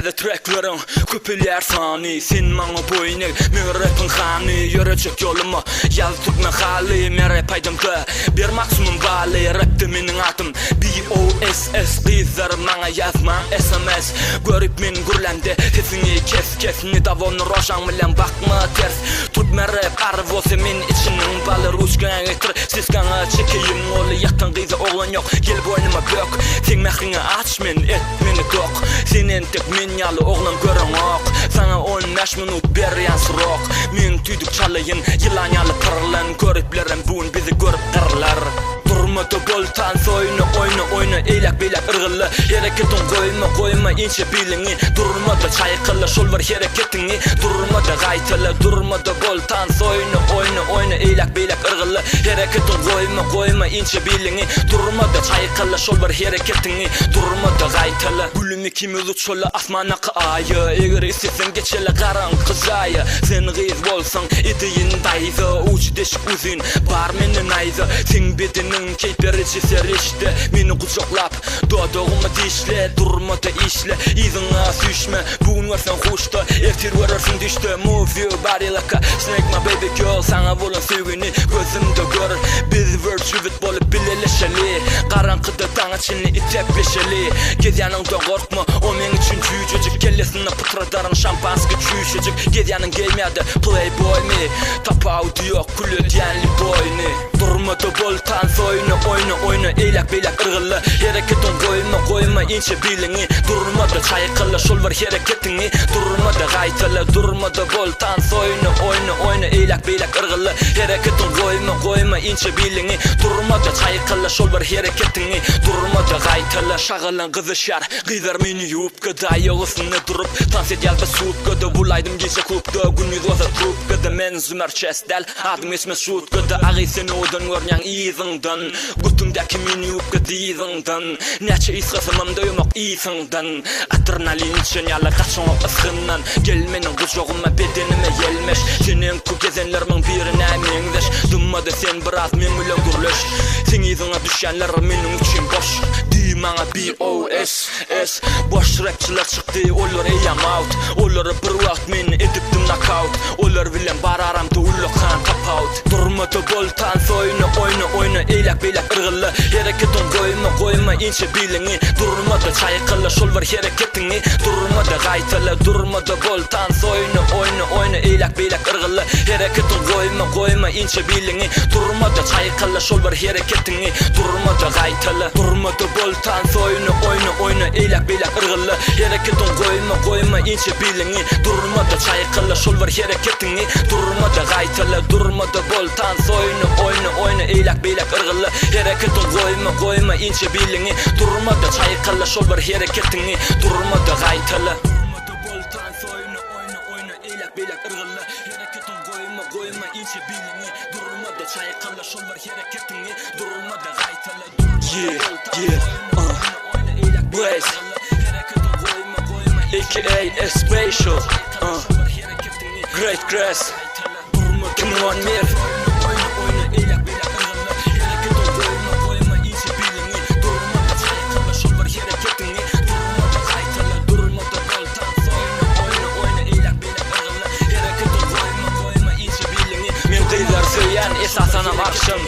Näde tracklerin köpüler sani Sen maňa boýuny men rapin hany Ýörecek ýoluma ýaz türkmen haly Men rap aýdymda bir maksimum baly Rapde meniň atym BOSS Gyzlar maňa ýazmaň SMS Görüp men gürlemde sesiňi kes Nidawony roşan bilen bakma ters Türkmen rap arwosy men içiniň baly Ruşgan getir siskaňa çekeyim Oly ýakdan gyza oglan ýok Gel boynuma bök Sen mehriňi aç men et meni tok Senen tek men ýaly oglan görüň ok Sana 15 minut berýän surok Men tüýdük çalayyn ýylan ýaly pyrlan Görüp bilerim bugün bizi görüp gyrlar Durmadı boltan soyunu oyna eylak beylak ırgılla Hareketin koyma inçe bilini Durmadı çaykılla şol var hareketini Durmadı gaytılla durmadı boltan soyunu oyna eylak beylak ırgılla Hareketin koyma inçe bilini Durmadı çaykılla şol var hareketini Durmadı gaytılla Gülümü kimi uçolla asmanakı ayı Eğer istesen geçele karan kızayı Sen gıyız bolsan ediyin daydı Uç deşik uzun bar menin aydı Sen bedinin keyperici serişte Meni kucaklap doğduğumu dişle Durmadı işle İzine süşme Bugün varsan hoşta Eftir varırsın düştü Move your body like a snake my baby girl Sana bolan sevgini gözümde görür Biz virtuit bolup bileleşeli Karankıda dağ içini itep beşeli Gedyanыңda korkma O men üçün cüyücücük Kellesine pıtradarın şampanski çüyüşücük Gedyanın gelmedi playboy mi Tapavdı yok kulü diyenli boyni Durmadı boltan oyna eylak beylak ırgılla Hareketin koyma inçe bilini Durmadı çaykılla şol var hareketini Durmadı gaytılla durmadı boltan oyna eylak beylak ırgılla Hareketin koyma inçe bilini Durmadı çaykılla şol var hareketini Durmadı gaytılla Şağılan kızışar Gyzar meni yupkada Ýogysynda durup tans edýär suutkada Bulaýdym gece klubda Gündüz wasa trubkada Men Zümer Chestel Adym esme şutkada Agy seni odan görýän iziňden Gutymdaki meni yupkada iziňden Näçe isgasymam doýmak iziňden Adrenalin üçin ýaly gaçoň ysgyndan Gelmeniň gujoguma bedenime ýelmeş Senen kökezenleriň birine meňdeş Dummady sen biraz men bilen gürleş Sen iziňe düşýänler meniň üçin boş Maňa BOSS Boş rapçylar çykdy olar eýam out Olar bir wagt meni edipdim knockout Olar bilen bararamdy ullakan tap out Durmadı boltan oyna eylak beylak ırgılla Hareketin koyma inçe bilini Durmadı çaykılla şol var hareketini Durmadı gaytılla durmadı boltan oyna eylak beylak ırgılla Hareketin koyma inçe bilini Durmadı çaykılla şol var hareketini Durmadı gaytılla durmadı boltan oyna eylak beylak ırgılla Hareketin koyma inçe bilini Durmadı çaykılla şol var hareketini Durmadı gaytılla durmadı boltan oyna eylak beylak ırgılla Hareketin koyma inçe bilini Durmadı çaykılla şol var hareketini Durmadı gaytılla Durmadı boltan oyna eylak beylak ırgılla Hareketin koyma inçe bilini Durmadı çaykılla şol var hareketini Durmadı gaytılla Blaze AKA Special Great Grass Come on Mir Men gyzar söýän esasana bakşym